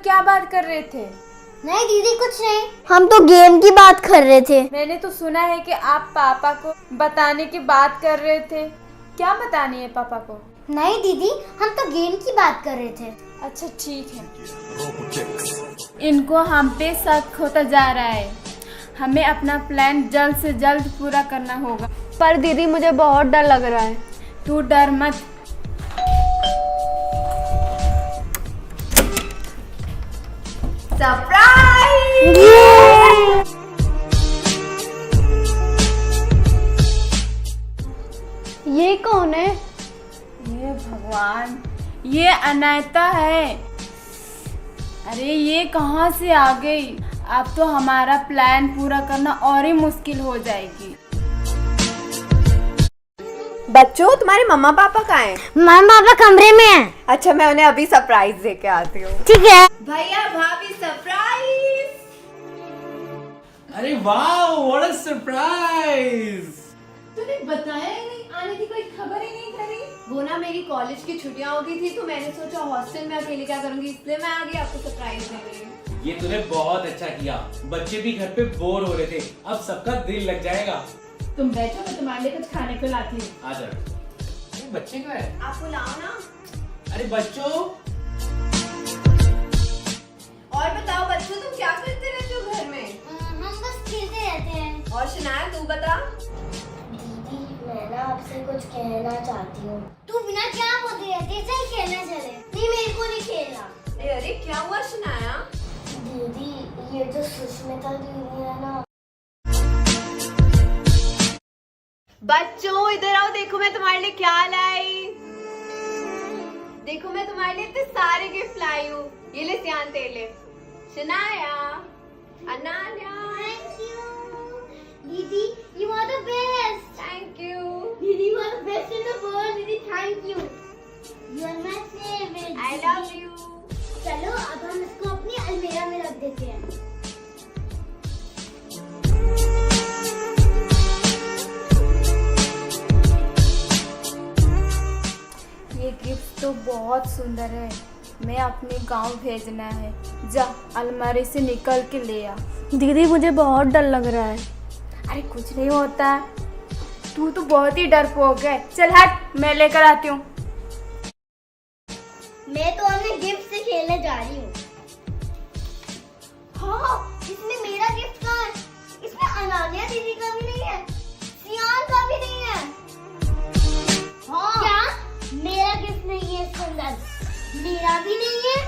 क्या बात कर रहे थे? नहीं दीदी कुछ नहीं, हम तो गेम की बात कर रहे थे। मैंने तो सुना है कि आप पापा को बताने की बात कर रहे थे। क्या बतानी है पापा को? नहीं दीदी, हम तो गेम की बात कर रहे थे। अच्छा ठीक है। इनको हम पे शक होता जा रहा है। हमें अपना प्लान जल्द से जल्द पूरा करना होगा। पर दीदी मुझे बहुत डर लग रहा है। तू डर मत। सरप्राइज! ये कौन है? ये भगवान, ये अनायता है। अरे ये कहाँ से आ गई? अब तो हमारा प्लान पूरा करना और ही मुश्किल हो जाएगी। बच्चों, तुम्हारे मम्मा पापा कहाँ हैं? मम्मा पापा कमरे में हैं। अच्छा, मैं उन्हें अभी सरप्राइज दे के आती हूँ। ठीक है। भैया भाभी सरप्राइज! अरे वाह, व्हाट अ सरप्राइज! तूने बताया ही नहीं, आने की कोई खबर ही नहीं करी। वो ना मेरी कॉलेज की छुट्टियां हो गई थी तो मैंने सोचा हॉस्टल में अकेले क्या करूंगी, इसलिए मैं आ गई आपको सरप्राइज देने। ये तूने बहुत अच्छा किया। बच्चे भी घर पे बोर हो रहे थे, अब सबका दिल लग जाएगा। तुम बैठो, मैं तुम्हारे लिए कुछ खाने को लाती हूँ। आ जा। अरे बच्चे कहाँ है? आप बुलाओ ना। अरे बच्चों, और बताओ बच्चों, तुम क्या करते रहते हो घर में? हम बस खेलते रहते हैं। और शनाया, तू बता। दीदी, मैं ना आपसे कुछ कहना चाहती हूँ। तू बिना क्या बोलती रहती है? चल खेलना चले। नहीं, मेरे को नहीं खेलना। अरे क्या हुआ शनाया? दीदी, ये जो सुष्मिता दीदी है ना। बच्चों इधर आओ, देखो मैं तुम्हारे लिए क्या लाई। देखो मैं तुम्हारे लिए इतने सारे गिफ्ट लाई हूँ। ये ले सियान तेले, शनाया, अनान्या। Thank you, दीदी, you are the best. Thank you दीदी, you are the best in the world. दीदी, thank you. You are my favorite. I love you. चलो अब हम इसको अपनी अलमीरा में रख देते हैं। ये गिफ्ट तो बहुत सुंदर है। मैं अपने गांव भेजना है। जा अलमारी से निकल के ले आ। दीदी मुझे बहुत डर लग रहा है। अरे कुछ नहीं होता, तू तो बहुत ही डरपोक है। चल हट, मैं लेकर आती हूँ। मैं तो अपने गिफ्ट से खेलने जा रही हूँ। हाँ, इसमें मेरा गिफ्ट कहाँ है? इसमें अनान्या दीदी का भी नहीं है, सियान का भी नहीं है। हाँ, क्या मेरा गिफ्ट नहीं है इसके अंदर? मेरा भी नहीं है।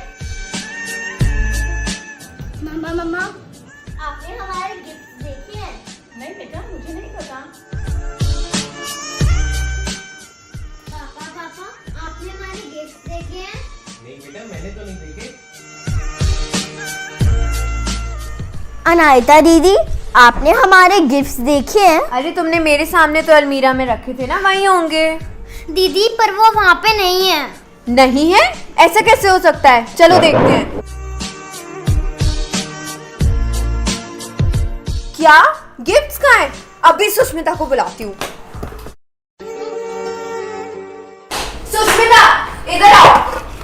मम्मा, आपने हमारे गिफ्ट देखे हैं? नहीं बेटा, मुझे नहीं पता। पापा, आपने हमारे गिफ्ट देखे हैं? नहीं बेटा, मैंने तो नहीं देखे। अनायता दीदी, आपने हमारे गिफ्ट देखे हैं? अरे तुमने मेरे सामने तो अलमीरा में रखे थे ना, वहीं होंगे। दीदी, पर वो वहाँ पे नहीं है। नहीं है? ऐसा कैसे हो सकता है? चलो देखते हैं। क्या गिफ्ट्स कहाँ है? अभी सुष्मिता को बुलाती हूँ। सुष्मिता, इधर आओ।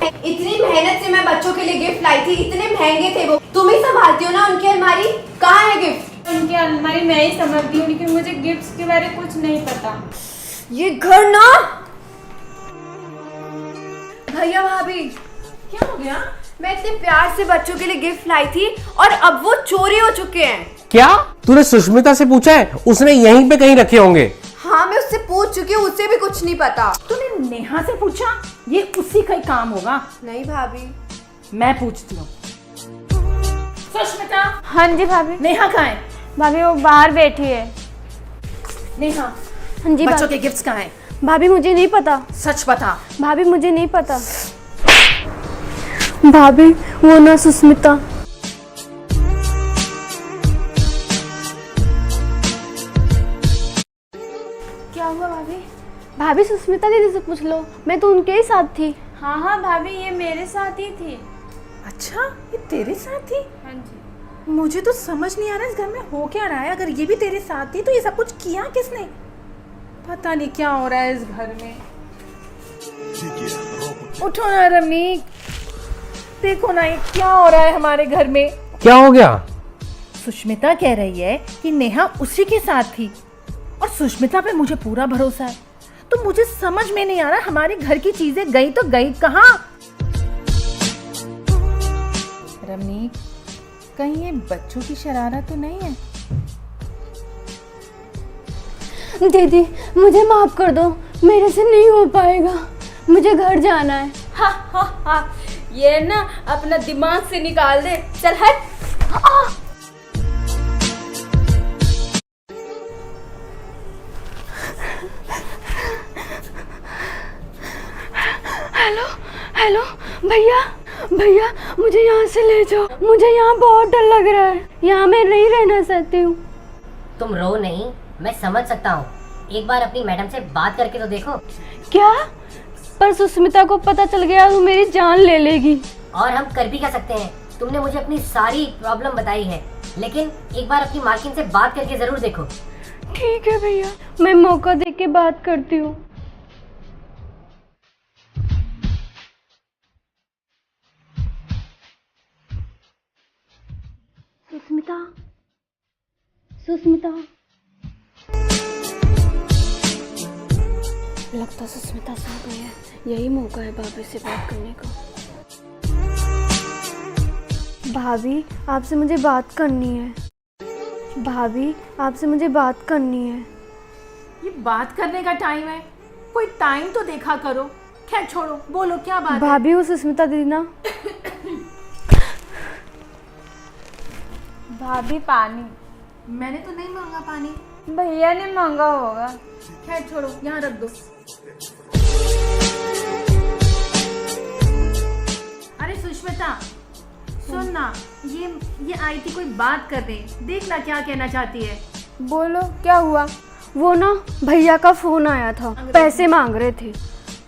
इतनी मेहनत से मैं बच्चों के लिए गिफ्ट लाई थी, इतने महंगे थे वो। तुम ही संभालती हो ना उनकी अलमारी? कहाँ है गिफ्ट? उनकी अलमारी मैं ही समझती हूँ, लेकिन मुझे गिफ्ट्स के बारे में कुछ नहीं पता। ये घर ना। भैया भाभी, क्या हो गया? मैं इतने प्यार से बच्चों के लिए गिफ्ट लाई थी और अब वो चोरी हो चुके हैं। क्या तूने सुष्मिता से पूछा है? उसने यहीं पे कहीं रखे होंगे। हाँ, मैं उससे पूछ चुकी हूँ, उसे भी कुछ नहीं पता। तूने नेहा से पूछा? ये उसी का ही काम होगा। नहीं भाभी, मैं पूछती हूँ। सुष्मिता, हाँ जी भाभी। नेहा कहाँ है? भाभी वो बाहर बैठी है। नेहा, हाँ जी बच्चों भाभी। के गिफ्ट्स कहाँ हैं? भाभी मुझे नहीं पता। सच बता। भाभी मुझे नहीं पता। भाभी वो ना सुष्मिता। क्या हुआ भाभी? भाभी सुष्मिता दीदी से पूछ लो, मैं तो उनके ही साथ थी। हाँ भाभी, ये मेरे साथ ही थी। अच्छा, ये तेरे साथ थी? हाँ जी। मुझे तो समझ नहीं आ रहा इस घर में हो क्या रहा है। अगर ये भी तेरे साथ थी तो ये सब कुछ किया किसने? पता नहीं क्या हो रहा है इस घर में। उठो ना रमीक। देखो ना ये क्या हो रहा है हमारे घर में। क्या हो गया? सुष्मिता कह रही है कि नेहा उसी के साथ थी और सुष्मिता पे मुझे पूरा भरोसा है। तो मुझे समझ में नहीं आ रहा हमारे घर की चीजें गई तो गई कहाँ। रमनीक, कहीं ये बच्चों की शरारत तो नहीं है? दीदी मुझे माफ कर दो, मेरे से नहीं हो पाएगा, मुझे घर जाना है। हा ये ना अपना दिमाग से निकाल दे, चल हट। हेलो हेलो भैया भैया, मुझे यहाँ से ले जाओ, मुझे यहाँ बहुत डर लग रहा है, यहाँ मैं नहीं रहना चाहती हूँ। तुम रो नहीं, मैं समझ सकता हूँ। एक बार अपनी मैडम से बात करके तो देखो। क्या? पर सुष्मिता को पता चल गया वो मेरी जान ले लेगी। और हम कर भी क्या सकते हैं, तुमने मुझे अपनी सारी प्रॉब्लम बताई है, लेकिन एक बार अपनी मालकिन से बात करके जरूर देखो। ठीक है भैया, मैं मौका दे के बात करती हूँ। सुष्मिता, सुष्मिता, लगता सुष्मिता सो गई है, यही मौका है भाभी से बात करने का। भाभी आपसे मुझे बात करनी है, भाभी आपसे मुझे बात करनी है। ये बात करने का टाइम है? कोई टाइम तो देखा करो। खैर छोड़ो, बोलो क्या बात है? भाभी वो सुष्मिता दीदी ना। भाभी पानी। मैंने तो नहीं मांगा पानी। भैया ने मांगा होगा। खैर छोड़ो, यहाँ रख दो। अरे सुष्मिता सुन ना, ये आई थी कोई बात करने, देखना क्या कहना चाहती है। बोलो क्या हुआ? वो ना भैया का फोन आया था, पैसे मांग रहे थे।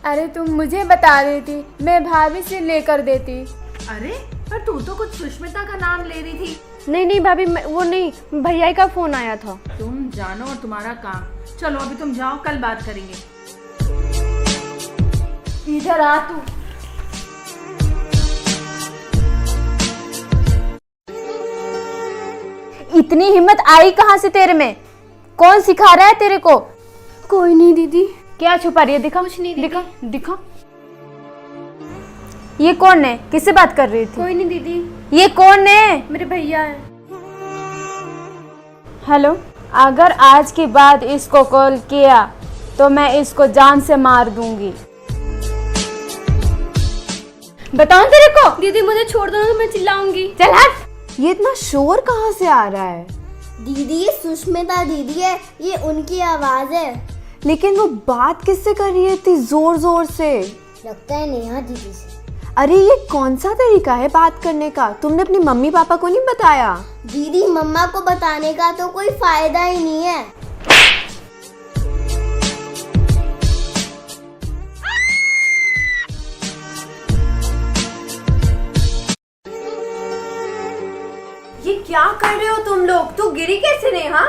अरे तुम मुझे बता देती, मैं भाभी से लेकर देती। अरे पर तू तो कुछ सुष्मिता का नाम ले रही थी। नहीं नहीं भाभी, वो नहीं, भैया का फोन आया था। तुम जानो और तुम्हारा काम। चलो अभी तुम जाओ, कल बात करेंगे। इधर आ तू। इतनी हिम्मत आई कहाँ से तेरे में? कौन सिखा रहा है तेरे को? कोई नहीं दीदी। क्या छुपा रही है? दिखा। कुछ नहीं दीदी। दिखा दिखा। ये कौन है? किससे बात कर रही थी? कोई नहीं दीदी। ये कौन है? मेरे भैया है। हेलो, अगर आज के बाद इसको कॉल किया तो मैं इसको जान से मार दूंगी। बताऊं तेरे को? दीदी मुझे छोड़ दो तो मैं चिल्लाऊंगी। चल हट। ये इतना शोर कहाँ से आ रहा है? दीदी ये सुष्मिता दीदी है, ये उनकी आवाज है। लेकिन वो बात किससे कर रही है इतनी जोर जोर से? लगता है नेहा दीदी से। अरे ये कौन सा तरीका है बात करने का? तुमने अपने मम्मी पापा को नहीं बताया? दीदी मम्मा को बताने का तो कोई फायदा ही नहीं है। ये क्या कर रहे हो तुम लोग? तू गिरी कैसे नेहा?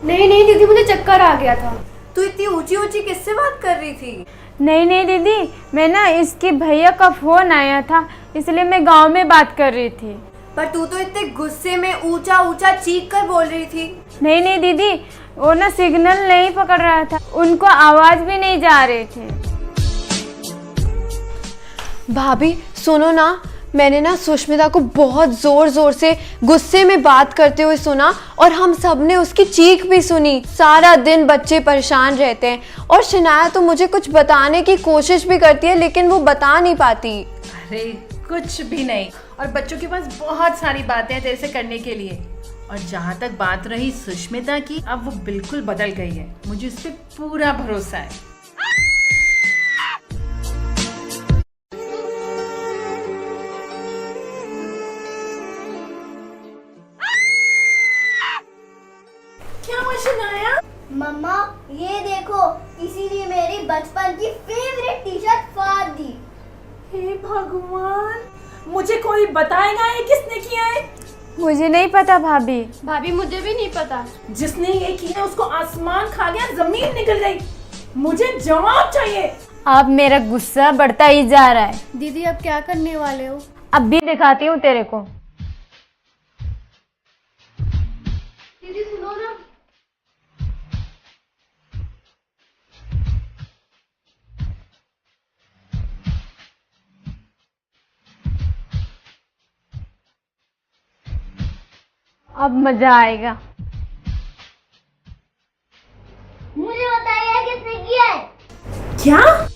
नहीं नहीं दीदी, मुझे चक्कर आ गया था। तू इतनी ऊंची ऊंची किससे बात कर रही थी? नहीं दीदी, मैं ना इसके भैया का फोन आया था, इसलिए मैं गांव में बात कर रही थी। पर तू तो इतने गुस्से में ऊंचा ऊंचा चीख कर बोल रही थी। नहीं दीदी, वो ना सिग्नल नहीं पकड़ रहा था, उनको आवाज भी नहीं जा रहे थे। भाभी सुनो ना, मैंने ना सुष्मिता को बहुत जोर जोर से गुस्से में बात करते हुए सुना और हम सब ने उसकी चीख भी सुनी। सारा दिन बच्चे परेशान रहते हैं और शनाया तो मुझे कुछ बताने की कोशिश भी करती है लेकिन वो बता नहीं पाती। अरे कुछ भी नहीं, और बच्चों के पास बहुत सारी बातें हैं तेरे से करने के लिए। और जहाँ तक बात रही सुष्मिता की, अब वो बिल्कुल बदल गई है, मुझे उस पर पूरा भरोसा है। क्या मशीन आया? मम्मा ये देखो, किसी ने मेरी बचपन की फेवरेट टी शर्ट फाड़ दी। हे भगवान, मुझे कोई बताएगा ये किसने किया है? मुझे नहीं पता भाभी। भाभी मुझे भी नहीं पता। जिसने ये किया उसको आसमान खा गया, जमीन निकल गई। मुझे जवाब चाहिए। अब मेरा गुस्सा बढ़ता ही जा रहा है। दीदी अब क्या करने वाले हो? अब भी दिखाती हूँ तेरे को। दीदी सुनो ना। अब मजा आएगा। मुझे बताइए किसने किया है? क्या?